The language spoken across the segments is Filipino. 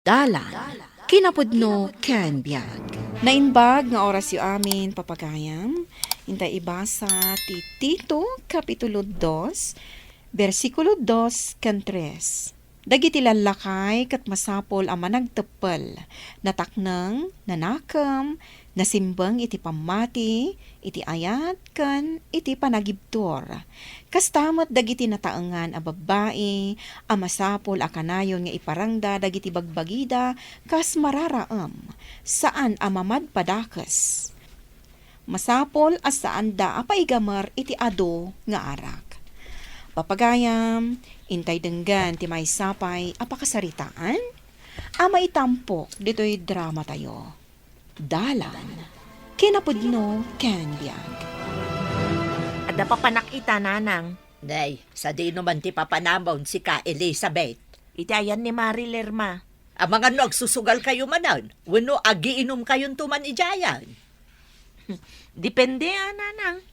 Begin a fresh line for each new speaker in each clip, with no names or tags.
Dalan, kinapudno ken biyag. Nainbag nga oras yu amin papagayam, inta ibasa ti Tito Kapitulo 2, versikulo 2 ken 3. Dagiti lalakay kat masapol ang managtepel, nataknang, nanakam, nasimbang iti pamati, iti ayat, ken iti panagibtor. Kastamat dagiti nataengan a babae, a masapol a kanayon nga iparangda dagiti bagbagida, kas mararaem, saan a mamadpadakes. Masapol as saan da a paigamar iti ado nga arak. Papagayam, intay denggan ti may sapay apakasaritaan, ama itampok dito'y drama tayo. Dalan, kinapudno ken biyag.
Ada pa panakita, nanang.
Nay, sa di naman ti papanamon si ka Elizabeth.
Itayan ni Mari Lerma.
Ang mga nagsusugal kayo manan, wano agiinom kayon tuman ijayan.
Depende, nanang.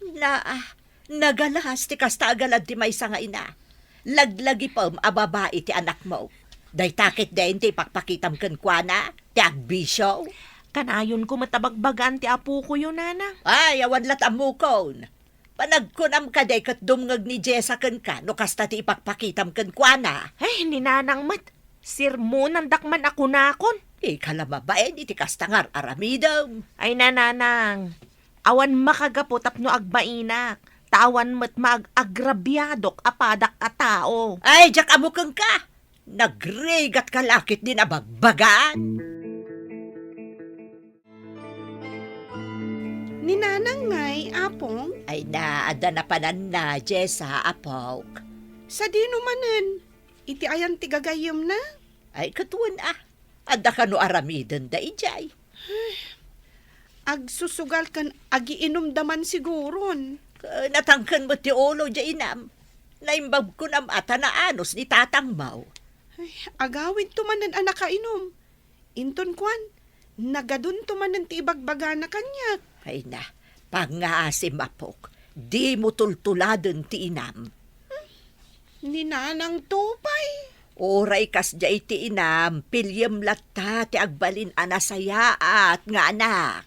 Nagalahas ti kasta agalad ti may nga ina. Laglagi pa ababa iti anak mo. Day takit din ti pakpakitam ken kuana, ti agbisyo.
Kanayon ko matabagbagan ti apo ko yun, nanang.
Ay, awan lat amukon. Panagkunam ka day kat dumngag ni Jessa ken ka, no kasta ti ipakpakitam ken kuana.
Ay, ni nanang mat. Sirmo dakman ako nakon.
Kalamabaen iti kastangar aramidam.
Ay, nanang. Awan makagapo tapno agmainak. Tawan mat mag-agrabyadok apadak a tao.
Ay, jak amukeng ka. Nagregat ka lakit din abagbagaan.
Ni nanang ngay, apong,
Ay naada na panan na, Jessa, apok.
sa di numanen, iti ayan ti gagayom na.
Ay katuan Ada ka no aramiden da ijay.
Agsusugal kan agiinom daman siguron.
Natangkan mo ti ulo dya inam. Naimbag ko nam ata na anos ni tatang mau.
Agawin tumanen anak kainom. Inton kwan, nagadun tumanen ti ibagbaga na kanyak.
Ay na, pangaasim apok. Di mo tultuladon ti inam.
Ni nanang tupay.
Oray kas dya iti inam, pilyem latta ti agbalin anasaya at nga anak.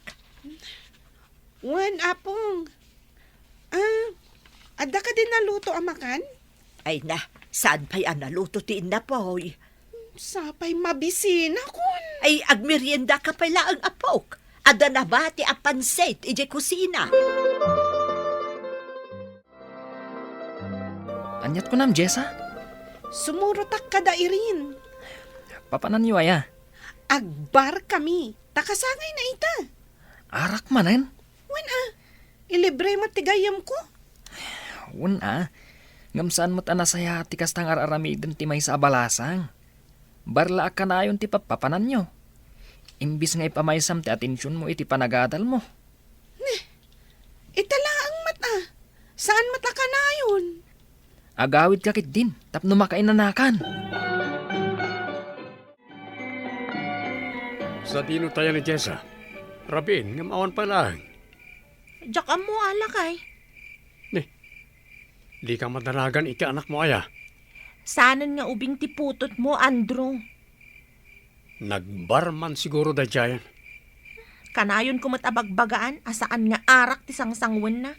Wan, apong. Ada ka din naluto amakan?
Ay na, saan pa'y analuto ti inapoy?
Sapay mabisin akon.
Ay agmerienda ka pala ang apok. Ada na ba ti apanset ije kusina?
Anyat ko nam, Jessa.
Sumurotak ka da irin.
Papanan niyo aya.
Agbar kami. Takasangay na ita.
Arak manen.
Wan ilibre mo tigayam ko.
Una, ngamsaan mo't anasaya ti kastang araramiden ti may sa abalasang. Barla ka na ayon ti papanan nyo. Imbis nga ipamaysam ti atensyon mo iti panagadal mo.
Itala ang mata. Saan mata ka na yun?
Agawid kakit din, tapno makainanakan.
Sa dino tayo ni Jessa. Rabin, ngamawan pa lang.
Diyak mo alakay.
Di ka madalagan iti anak mo aya.
Sanan nga ubing tiputot mo, Andrew.
Nagbarman siguro da jayan.
Kanayon ko matabagbagaan, asaan nga arak ti sangsangwen na.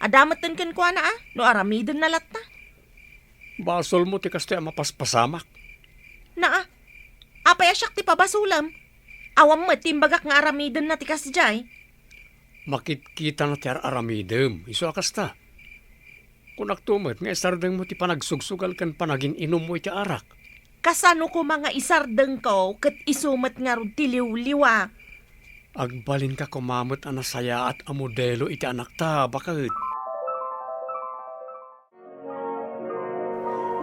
Adamatan kan kwa na no aramidon na latta.
Basol mo ti kaste mapaspasamak.
Apay asyak ti pabasulam. Awam mo timbagak nga aramidon na ti kasjay.
Makit-kita na ti aramidem. Iso akasta. Kung nagtumot, nga isardeng mo ti panagsugsugal kan panaging inom mo iti arak.
Kasano ko mga isardeng ko kat isumat nga ron ti liw-liwa.
Agbalin ka kumamot anasaya at amodelo iti anak ta, bakit?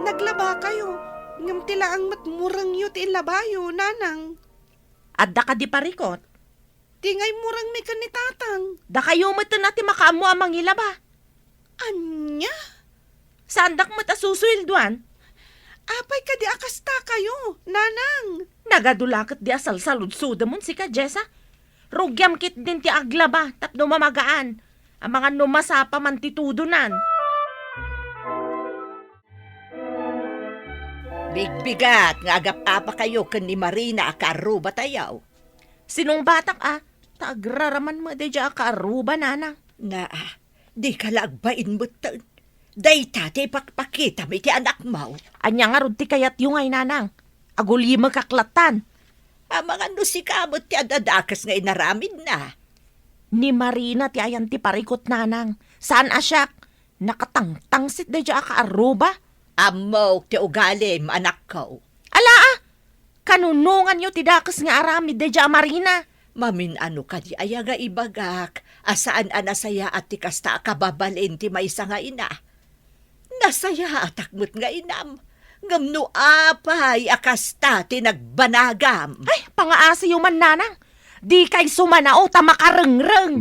Naglaba kayo. Ngam tila ang matmurang yu ti ilabayo, nanang.
Adda ka di parikot.
Tingay murang may kanitatang.
Da kayo matan natin makaamo amang ilaba.
Anya?
Sandak matasusuilduan.
Apay ka di akasta kayo, nanang.
Nagadulakat di asal salud-suda mon si ka, Jessa. Rugyam kit din ti aglaba, tapno mamagaan. Ang mga numasapa man titudunan.
Bigbigat nga agap-apa kayo ken ni Marina akaruba tayaw.
Sinong batak taagraraman mo de dya kaaruba nanang.
Na, di ka lagbain mo tan. Day tate pakpakita mi ti anak mo.
Anya nga rod ti kayat yung ay nanang. Aguli magkaklatan.
Amang ano si kamot ti adadakas nga inaramid na.
Ni Marina ti ayan ti parikot nanang. Saan asyak? Nakatangtangsit de dya kaaruba.
Amo ti ugalim anak ko.
Ala kanunungan nyo ti dakas nga aramid de dya Marina.
Mamin ano ka di ayaga ibagak. Asaan anasaya at ti kasta kababalin ti maysa nga ina. Nasaya atakmot nga inam. Ngamno apay akasta ti nagbanagam.
Ay, pangaasa yung man nanang. Di kay sumanao tamakarengreng.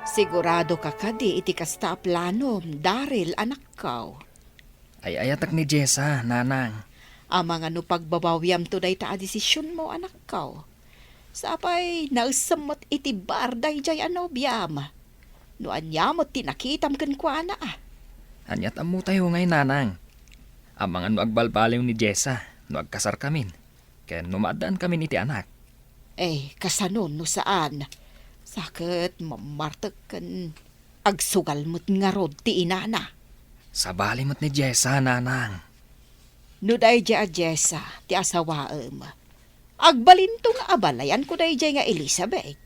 Sigurado ka kadi iti kasta planom, Daryl, anak ko.
Ay ayatak ni Jessa, nanang.
Amang ano pagbabawyam to day ta desisyon mo, anak ko. Sapay, nausamot iti barday jay ano biyam. No anyamot tinakitam kan kwa na
Anyat amu tayo ngay nanang. Amang ano agbalbaliw ni Jessa, no agkasar kamin. Kaya numadaan kami iti anak.
Kasanon no saan. Sakit, mamartag kan. Agsugal mo't nga rod ti inana.
Sabali mo't ni Jessa, nanang.
No day jay a Jessa, ti asawaem. Agbalinto nga abalayan ko day jay nga Elizabeth.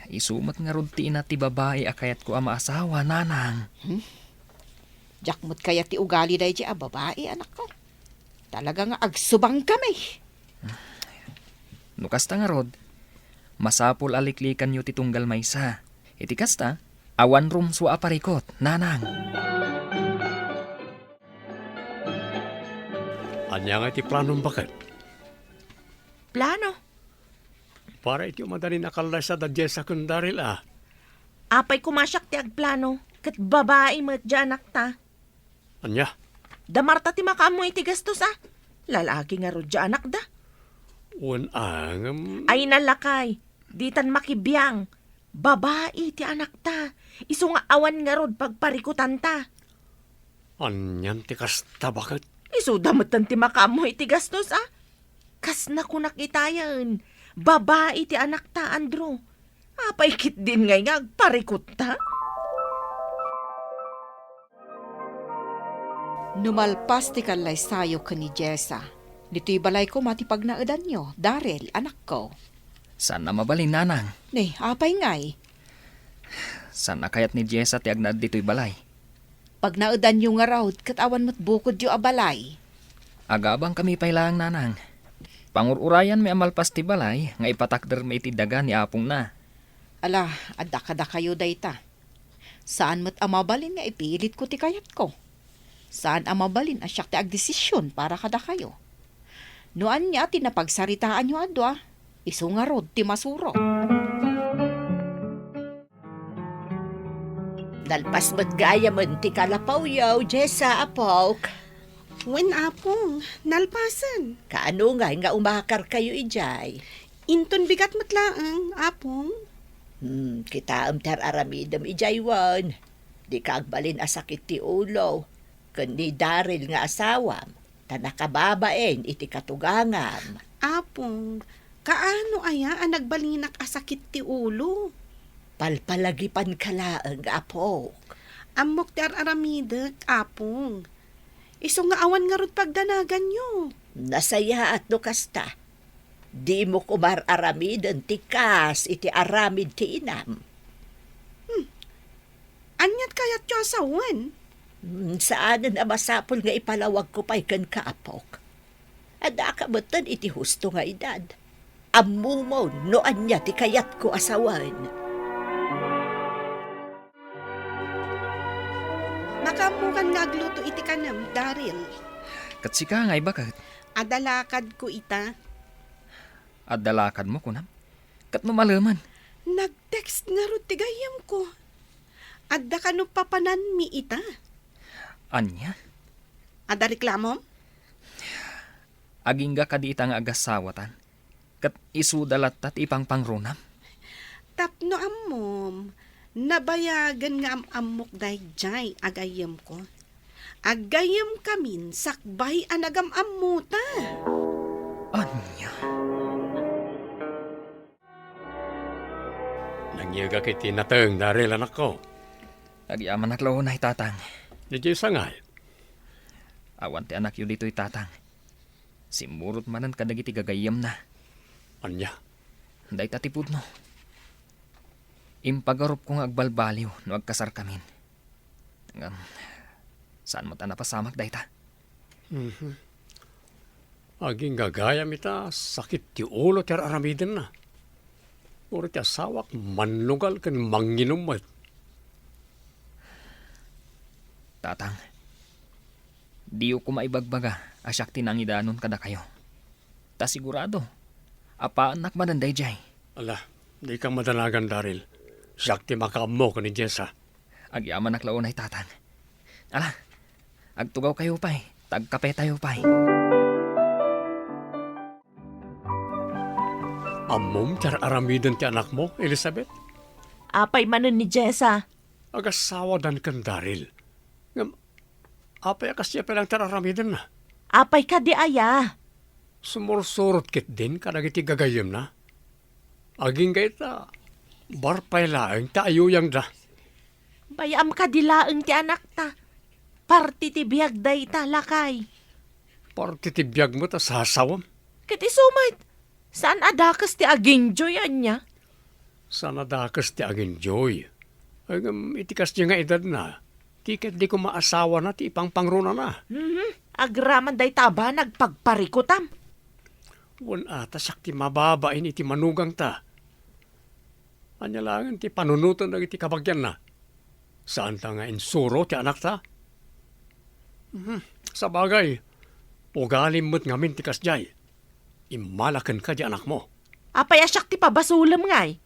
Isumat nga rod ti ina ti babae akayat ko ama asawa, nanang.
Jakmot kaya ti ugali day jay a babae, anak ko. Talaga nga agsubang kami.
No kasta nga rod, masapul aliklikan nyo ti tunggal maysa. Iti kasta, awan rumswa aparikot, nanang.
Anya nga iti planong bakit?
Plano.
Para iti madaling akalay sa dadya sa kundaril
Apay kumasyak ti agplano. Kat babae mo dyan ta.
Anya?
Damarta ti makamu iti gastos Lalaki nga rod dyan da. Ay nalakay. Ditan makibiyang. Babae ti anak ta. Isu nga awan nga rod pagparikutan ta.
Anyan ti kasta bakit?
Isu damutan ti makamu iti gastos Kas na kunak itayan. Babae ti anak ta, Andrew. Apay kit din ngay nga agparikot ta.
Numalpas ti kalay sayo ka ni Jessa. Dito'y balay ko matipag na edan nyo, Daryl, anak ko.
Saan na mabalin, nanang?
Apay ngay.
Saan na kayat ni Jessa ti agnad dito'y balay?
Pag naedan nyo nga raw, katawan mo't bukod yo abalay.
Agabang kami pailang, nanang. Pangururayan may amalpas ti balay, nga ipatakder may iti daga ni apong na.
Ala, adda kayo dayta. Saan mo't amabalin nga ipilit ko ti kayat ko? Saan amabalin asyak ti agdesisyon para kada kayo? Noan niya tinapagsaritaan nyo adwa, iso nga rod ti masuro.
Dalpas mo't gaya man ti kalapaw yaw, Jessa apok.
Wen apong, nalpasan.
Kaano nga umakar kayo ijay?
Inton bigat matlaang, apong.
Kita tar aramidam ijaywan. Di ka agbalin asakit ti ulo. Kundi Daryl nga asawam. Tanakababaen iti katugangam.
Apong, kaano aya ang nagbalinak asakit ti ulo?
Palpalagipan kalaang apok.
Amok ti aramidak, apong. Iso nga awan nga rod pagdanagan nyo.
Nasaya at no kasta. Di mo kumar aramidan ti kas iti aramid ti inam.
Anyat kayat yo asawan?
Saan na masapol nga ipalawag ko pa'y kan kaapok. Ada ka batan iti husto nga edad. Amumo no anya ti kayat ko asawan.
Nakamukan nga agluto iti kanam, Daryl.
Katsika ngay bakit?
Adalakad ko ita.
At dalakad mo kunam? Kat mo malaman?
Nag-text nga rod ti gayam ko. Adda ka no papanan mi ita.
Anya?
Ada reklamo?
Aging ka di itang agasawatan. Kat isudalat tat ipang pangrunam.
Tapno amom. Nabayagan nga amok day jay agayam ko. Agayam kamin sakbay anagam-amuta.
Anya?
Nangyaga kay tinateng daril anak ko.
Agyaman naklaunay, tatang.
Di jay sangay.
Awan ti anak yun dito'y tatang. Simurot manan kadagiti gagayam na.
Anya.
Day tatipud no. Impagarup ko nga agbalbaliw no agkasar kamin. Saan mo ta napasamak day ta?
Aging gagayam ita sakit ti ulo ti aramiden na. Uri ti asawak manlugal ken manginumat.
Tatang, diyo ko maibagbaga asyak tinangidanon kada kayo. Ta sigurado, apa anak mananday jay.
Ala, di ka madalagan daril. Sakti makamo ko ni Jessa.
Agyaman naklaunay, tatang. Ala, agtugaw kayo pa'y, tagkape tayo pa'y.
Amom ti aramiden ti anak mo, Elizabeth.
Apay manon ni Jessa.
Agasawa dan kan daril. Ngam, apay akas siya pelang ti aramiden na.
Apay ka di aya.
Sumursurot kit din kadagiti gagayem na. Aging gaita, barpay laeng taayuyang da.
Bayam ka di laeng ti anak ta. Parti ti biyag day ta lakay.
Parti ti biyag mo ta sasawam.
Kiti sumait. Saan adakas ti aging joyan niya?
Sana dakas ti agin joy. Agam itikas niya nga edad na. Tiket di ko maasawa na ti ipangpangruna na.
Agraman day taba nagpagparikutam.
Wan ata sakti mababain iti manugang ta. Anya lang ti panunutan na iti kabagyan na. Saan ta nga insuro ti anak ta? Sa bagay, ugalim mo't ngamin ti kasjay. Imalakan ka di anak mo.
Apay asyak ti pabasulam ngay.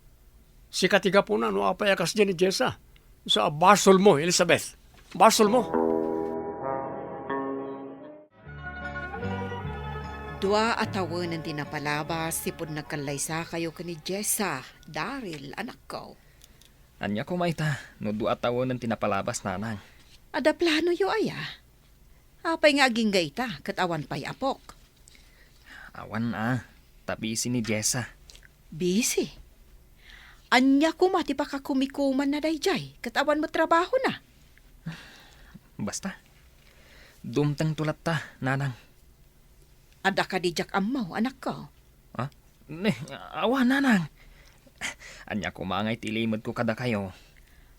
Si katiga po na no apay akas di ni Jessa. Sa basol mo, Elizabeth. Basol mo.
Dua atawon ang tinapalabas, sipod nagkalaysa kayo ni Jessa, Daryl, anak ko.
Anya ko maita, no dua tawon ng tinapalabas nanang.
Ada plano yo aya. Apay nga aging gaita, katawan pa'y apok.
Awan tabisi ni Jessa.
Busy. Anya ko mati pa kakumikuman na dayjay, katawan mo trabaho na.
Basta, dumtang tulat ta, nanang.
Ada ka di jak amaw, anak ko.
Ha? Awan, nanang. Anya ko mangay tilimod ko kada kayo.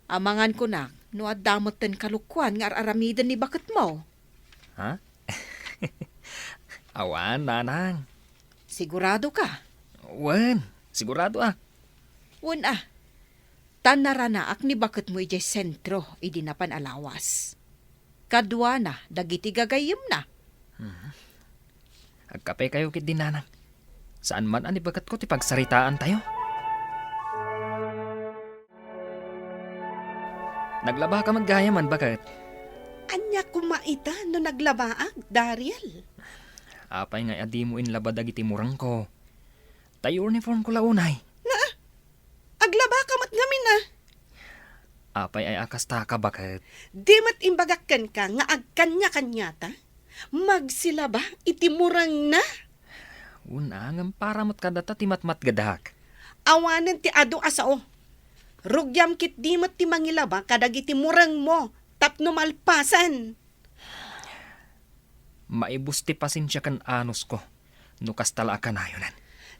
Amangan ko na, no adamot ten kalukwan nga aramiden ni bakit mo.
Ha? Awan, nanang.
Sigurado ka?
Wan, sigurado
Wan Tanara na ak ni bakit mo ijay sentro, idi na panalawas. Kadwa na, dagiti gagayim na.
Agkape kayo kit din, nanang. Saan man anibagat ko ti pagsaritaan tayo? Naglaba ka maggayaman, bakit?
Anya kumaita no naglabaag, Daryl.
Apay nga adi mo inlabad agiti murang ko. Tayo uniform ko launay.
Aglaba ka mat ngamin
Apay ay akas ta ka, bakit?
Di mat imbagakan ka nga agkanya-kanya ta. Magsilaba itimurang na.
Unang para mat kadata ti matmat gadak.
Awanan ti ado asao. Rugyam kit di mat ti mangilaba kadag itimurang mo. Tapno malpasan.
Maibus ti pasensya kan anos ko. Nukas tala ka na yunan.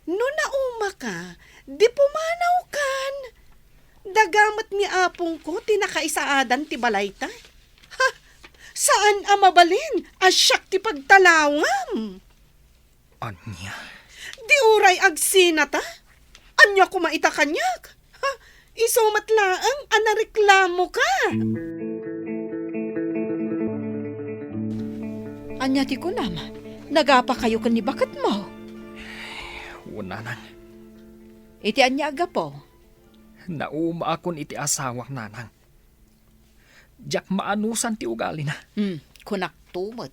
No nauma ka, di pumanaw kan. Dagamat ni apong ko tinakaisaadan ti balayta. Ha, saan amabalin? Asyak ti pagtalawam.
Anya?
Di uray agsina ta? Anya kumaita kanyak? Ha, isumat laang anareklamo ka.
Anya ti kunam, nagapa kayo kan ni bakit mo?
Nanang,
Iti anya aga po.
nauma akon iti asawak, nanang. Jak maanusan ti ugali na.
Kunak tumot.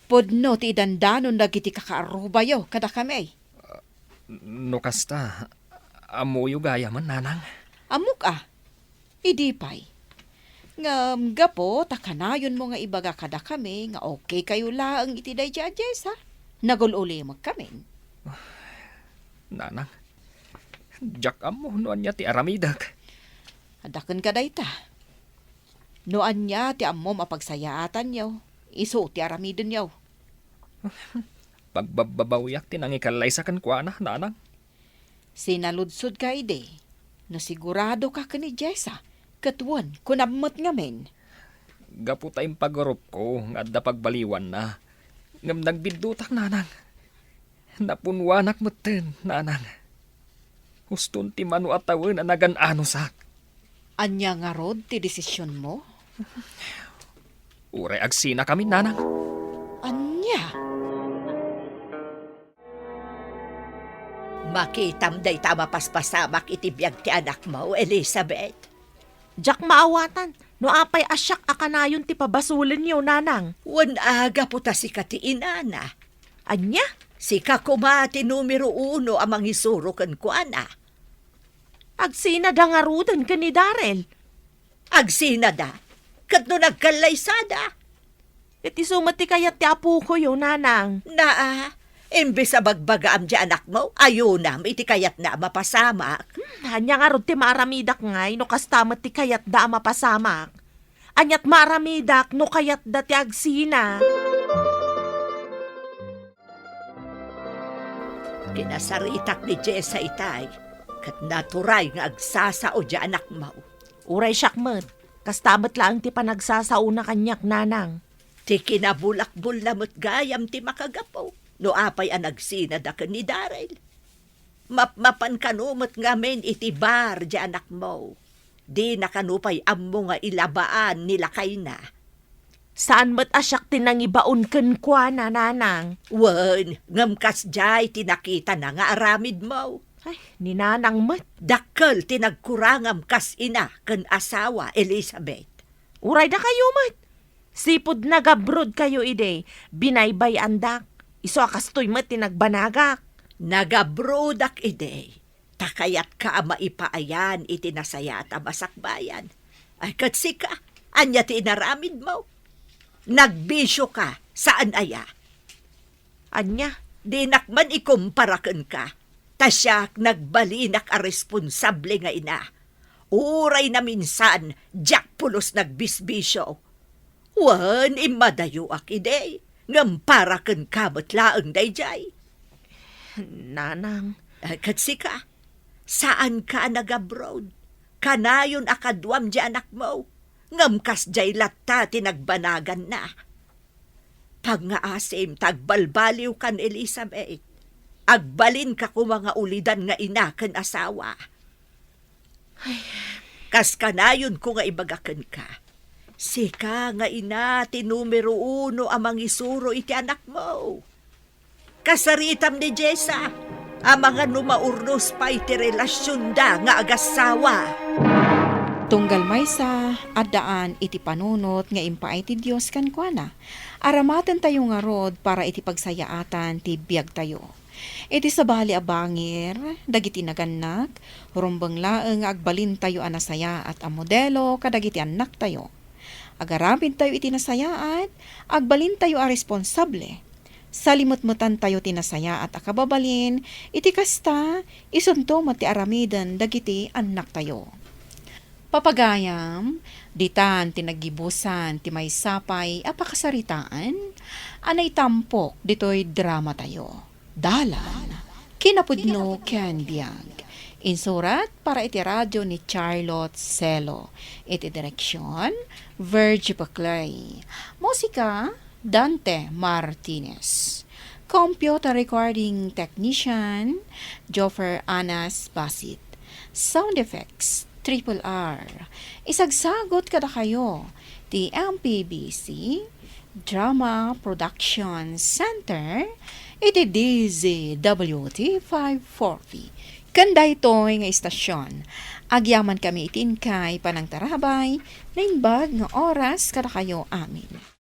Podno ti idandanon dagiti kakaarubayo kada kami.
Nukas ta, amoyo gaya man, nanang.
Amok idi pay. Nga gapo, takanayon mo nga ibaga kada kami, nga okay kayo laang iti day judges, ha? Nagululi mo kami.
Nanang, jak amo noan niya ti aramidak.
Adakan ka day ta. Noan niya ti ammo mapagsayaatan yaw. Iso ti aramidin yaw.
Pagbababawiyak tinangikalay sa kankwana, nanang.
Sinaludsod ka ide. Nasigurado ka ni Jessa. Katuan, kunamot nga men.
Gapu tayong pagrup ko, nga adda pagbaliwan na. Ngam nagbidutak, nanang. Napunwanak mo tin, nanang. Huston ti manu atawin na nagan-ano sak.
Anya nga rod ti desisyon mo?
Uray agsina kami, nanang.
Anya?
Makitam day tama paspasamak iti biyag ti anak mo, Elizabeth.
Jak maawatan, no apay asyak akanayon ti pabasulin yo, nanang.
Wan aga po ta si kati inana.
Anya?
Si kakumati numero 1 amang isuro kan kuana.
Agsina da nga rudan ka ni Darrell.
Agsina da, kat no nagkalaysada.
Iti sumati kayat ti apo ko yo, nanang.
Na, imbes sa bagbagaam di anak mo, ayunam iti kayat na mapasamak.
Anya nga rod ti maramidak ngay, no kastamat ti kayat da mapasamak. Anyat maramidak, no kayat da ti agsina.
Kinasaritak ni Jessa itay, kat naturay nga agsasao di anak mo.
Uray syakmet, kastamat lang ti panagsasauna kanyak, nanang.
Ti kinabulakbul lamot gayam ti makagapo, no apay ang nagsina da ka ni Darrell. Mapmapan kanumot nga men iti bar di anak mo. Di nakanupay ammo nga ilabaan nila kay na.
Saan mat asyak tinangibaon ken kwa na, nanang?
Wen, ngamkas jay tinakita na nga aramid mo.
Ay, ni nanang mat.
Dakkel tinagkurangam kas ina ken asawa, Elizabeth.
Uray da kayo mat. Sipod nagabrod kayo ide, binaybay andak. Iso akastoy mat tinagbanagak.
Nagabrodak ide. Takayat ka maipaayan iti nasaya at amasakbayan. Ay katsika, anya ti inaramid mo. Nagbisyo ka, saan aya?
Anya?
Di nakman ikumparaken ka. Tasyak nagbalinak a responsable nga ina. Uray na minsan, jak pulos nagbisbisyo. Wan, imadayo ak ide. Ngamparaken ka matlaang dayjay.
Nanang,
Katsika, saan ka nag-abroad? Kanayon akadwam di anak mo. Ngamkas jay latta tinagbanagan na. Pag nga asim, tagbalbaliw kan Elizabeth. Agbalin ka ko mga ulidan nga ina kan asawa. Kas kanayon ko nga ibagakan ka. Sika nga ina ti numero 1 amang isuro iti anak mo. Kasaritam ni Jessa, ang mga numaurnos pa iti relasyon da nga agasawa.
Tunggal maysa, addaan iti panunot nga impaay ti Diyos kankwana. Aramatan tayo nga rod para iti pagsayaatan ti biyag tayo. Iti sabali abangir, dagiti naganak, rumbang laeng agbalin tayo anasaya at ang modelo kadagiti anak tayo. Agarapin tayo iti nasayaat, agbalin tayo a responsable. Salimutmutan tayo tinasaya at akababalin, iti kasta, isunto mati aramidan dagiti anak tayo. Papagayam, ditan tinagibusan ti may sapay apakasaritaan, anay tampok ditoy drama tayo. Dalan, kinapudno ken biag. Insurat para iti radyo ni Charlotte Celo. Iti direksyon, Virgie Paclay. Musika, Dante Martinez. Computer recording technician, Joffer Anas Basit. Sound effects, Triple R. Isagsagot kada kayo, the MPBC Drama Production Center, iti DZWT 540. Kanda ito'y nga istasyon. Agyaman kami itin kay panang tarabay, na imbag nga oras kada kayo amin.